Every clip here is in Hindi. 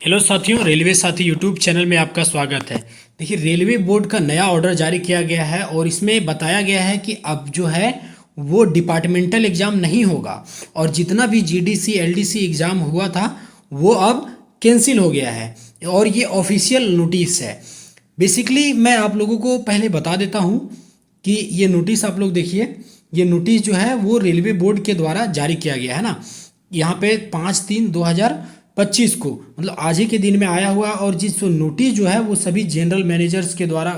हेलो साथियों, रेलवे साथी यूट्यूब चैनल में आपका स्वागत है। देखिए, रेलवे बोर्ड का नया ऑर्डर जारी किया गया है और इसमें बताया गया है कि अब जो है वो डिपार्टमेंटल एग्ज़ाम नहीं होगा और जितना भी जीडीसी एलडीसी एग्ज़ाम हुआ था वो अब कैंसिल हो गया है और ये ऑफिशियल नोटिस है। बेसिकली मैं आप लोगों को पहले बता देता हूँ कि ये नोटिस आप लोग देखिए। ये नोटिस जो है वो रेलवे बोर्ड के द्वारा जारी किया गया है ना। यहाँ पे 5/3/2025 को मतलब आज ही के दिन में आया हुआ और जिस नोटिस जो है वो सभी जनरल मैनेजर्स के द्वारा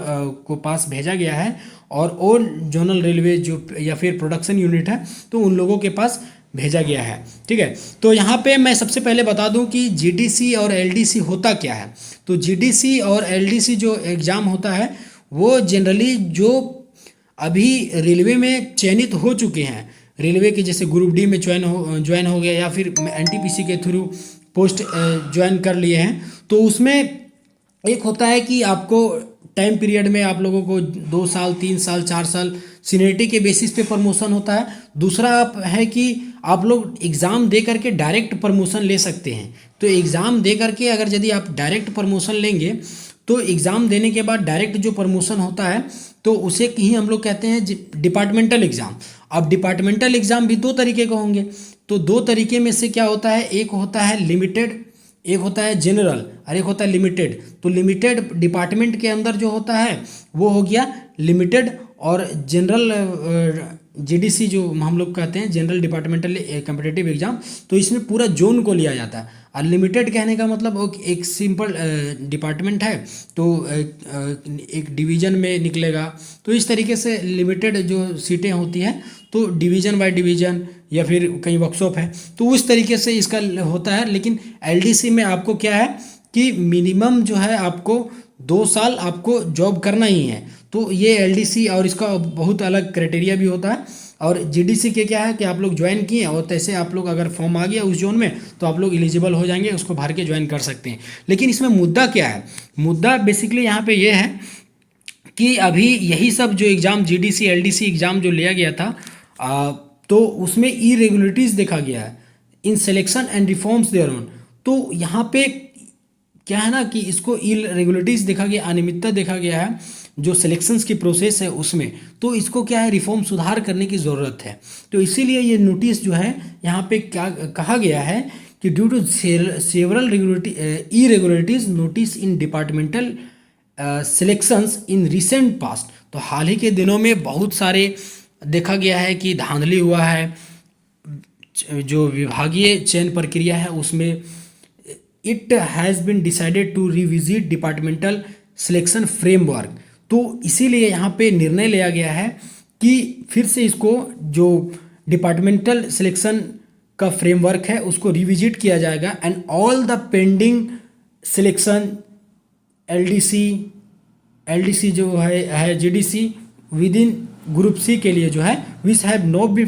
को पास भेजा गया है और ऑल जोनल रेलवे जो या फिर प्रोडक्शन यूनिट है तो उन लोगों के पास भेजा गया है। ठीक है, तो यहाँ पे मैं सबसे पहले बता दूं कि जीडीसी और एलडीसी होता क्या है। तो जीडीसी और एलडीसी जो एग्ज़ाम होता है वो जनरली जो अभी रेलवे में चयनित हो चुके हैं, रेलवे के जैसे ग्रुप डी में ज्वाइन हो गया या फिर एनटीपीसी के थ्रू पोस्ट ज्वाइन कर लिए हैं, तो उसमें एक होता है कि आपको टाइम पीरियड में आप लोगों को 2 साल 3 साल 4 साल सीनियरिटी के बेसिस पे प्रमोशन होता है। दूसरा आप है कि आप लोग एग्ज़ाम दे करके डायरेक्ट प्रमोशन ले सकते हैं। तो एग्ज़ाम दे करके अगर यदि आप डायरेक्ट प्रमोशन लेंगे तो एग्ज़ाम देने के बाद डायरेक्ट जो प्रमोशन होता है तो उसे ही हम लोग कहते हैं डिपार्टमेंटल एग्ज़ाम। अब डिपार्टमेंटल एग्ज़ाम भी दो तरीके के होंगे। तो दो तरीके में से क्या होता है, एक होता है लिमिटेड, एक होता है जनरल और एक होता है लिमिटेड। तो लिमिटेड डिपार्टमेंट के अंदर जो होता है वो हो गया लिमिटेड और जनरल जीडीसी जो हम लोग कहते हैं जनरल डिपार्टमेंटल कम्पिटिटिव एग्जाम, तो इसमें पूरा जोन को लिया जाता है। और लिमिटेड कहने का मतलब एक सिंपल डिपार्टमेंट है तो एक डिवीज़न में निकलेगा। तो इस तरीके से लिमिटेड जो सीटें होती हैं तो डिवीज़न बाय डिवीज़न या फिर कहीं वर्कशॉप है तो उस तरीके से इसका होता है। लेकिन एलडीसी में आपको क्या है कि मिनिमम जो है आपको 2 साल आपको जॉब करना ही है। तो ये एलडीसी और इसका बहुत अलग क्राइटेरिया भी होता है। और जीडीसी के क्या है कि आप लोग ज्वाइन किए और तैसे आप लोग अगर फॉर्म आ गया उस जोन में तो आप लोग एलिजिबल हो जाएंगे, उसको भर के ज्वाइन कर सकते हैं। लेकिन इसमें मुद्दा क्या है, मुद्दा बेसिकली यहाँ पे ये है कि अभी यही सब जो एग्ज़ाम जीडीसी एलडीसी एग्ज़ाम जो लिया गया था तो उसमें इरेगुलरिटीज़ देखा गया है in selection and reforms thereon. तो यहाँ पे क्या है ना कि इसको इरेगुलरिटीज़ देखा गया, अनियमितता देखा गया है जो सिलेक्शंस की प्रोसेस है उसमें। तो इसको क्या है, रिफॉर्म सुधार करने की ज़रूरत है। तो इसीलिए ये नोटिस जो है यहाँ पे क्या कहा गया है कि due to several irregularities notice in departmental selections in recent past. तो हाल ही के दिनों में बहुत सारे देखा गया है कि धांधली हुआ है जो विभागीय चयन प्रक्रिया है उसमें। It has been decided to revisit departmental selection framework. तो इसीलिए यहाँ पे निर्णय लिया गया है कि फिर से इसको जो डिपार्टमेंटल सिलेक्शन का फ्रेमवर्क है उसको रिविजिट किया जाएगा and all the pending selection LDC जो है GDC within group C के लिए जो है which have not been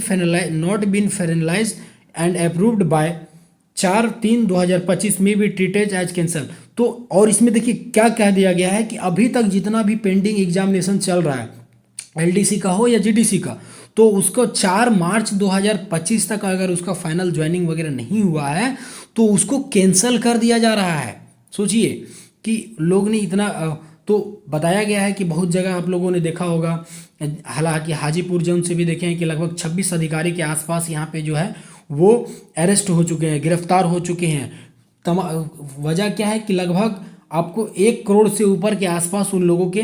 finalised and approved by 4/3/2025 में भी ट्रीटेड एज कैंसल। तो और इसमें देखिए क्या कह दिया गया है कि अभी तक जितना भी पेंडिंग एग्जामिनेशन चल रहा है एलडीसी का हो या जीडीसी का, तो उसको 4 मार्च 2025 तक अगर उसका फाइनल ज्वाइनिंग वगैरह नहीं हुआ है तो उसको कैंसल कर दिया जा रहा है। सोचिए कि लोग ने इतना तो बताया गया है कि बहुत जगह आप लोगों ने देखा होगा, हालांकि हाजीपुर जोन से भी देखे हैं कि लगभग 26 अधिकारी के आसपास यहाँ पे जो है वो अरेस्ट हो चुके हैं, गिरफ्तार हो चुके हैं। वजह क्या है कि लगभग आपको 1 करोड़ से ऊपर के आसपास उन लोगों के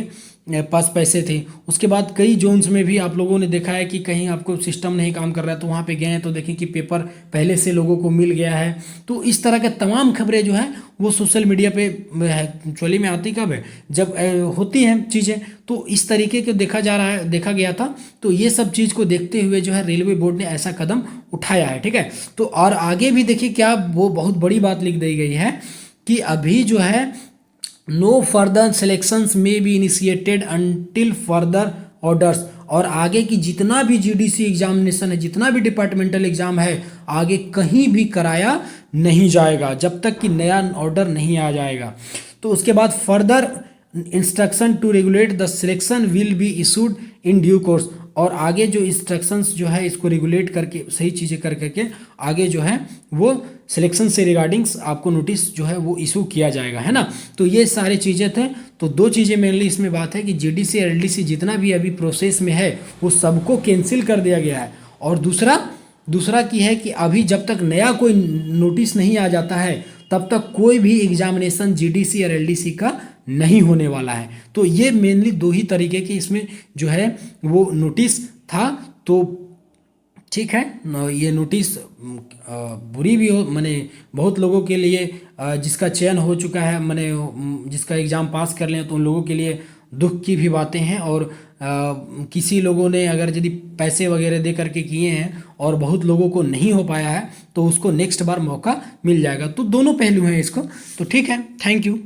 पास पैसे थे। उसके बाद कई जोन्स में भी आप लोगों ने देखा है कि कहीं आपको सिस्टम नहीं काम कर रहा है तो वहाँ पे गए हैं तो देखें कि पेपर पहले से लोगों को मिल गया है। तो इस तरह के तमाम खबरें जो है वो सोशल मीडिया पे एक्चुअली में आती कब है, जब होती हैं चीज़ें। तो इस तरीके को देखा गया था। तो ये सब चीज़ को देखते हुए जो है रेलवे बोर्ड ने ऐसा कदम उठाया है। ठीक है, तो और आगे भी देखिए क्या वो बहुत बड़ी बात लिख दी गई है कि अभी जो है नो फर्दर सिलेक्शंस में be initiated until further orders. और आगे की जितना भी जीडीसी एग्जामिनेशन है, जितना भी डिपार्टमेंटल एग्जाम है, आगे कहीं भी कराया नहीं जाएगा जब तक कि नया ऑर्डर नहीं आ जाएगा। तो उसके बाद further instruction to regulate the selection will be issued in due course. और आगे जो इंस्ट्रक्शंस जो है इसको रेगुलेट करके सही चीज़ें कर करके आगे जो है वो सिलेक्शन से रिगार्डिंग्स आपको नोटिस जो है वो इशू किया जाएगा, है ना। तो ये सारी चीज़ें थे। तो दो चीज़ें मेनली इसमें बात है कि जीडीसी और एलडीसी जितना भी अभी प्रोसेस में है वो सबको कैंसिल कर दिया गया है। और दूसरा की है कि अभी जब तक नया कोई नोटिस नहीं आ जाता है तब तक कोई भी एग्जामिनेशन जीडीसी और एलडीसी का नहीं होने वाला है। तो ये मेनली दो ही तरीके के इसमें जो है वो नोटिस था। तो ठीक है, ये नोटिस बुरी भी हो माने बहुत लोगों के लिए जिसका चयन हो चुका है माने जिसका एग्ज़ाम पास कर लें तो उन लोगों के लिए दुख की भी बातें हैं। और किसी लोगों ने अगर यदि पैसे वगैरह दे करके किए हैं और बहुत लोगों को नहीं हो पाया है तो उसको नेक्स्ट बार मौका मिल जाएगा। तो दोनों पहलू हैं इसको। तो ठीक है, थैंक यू।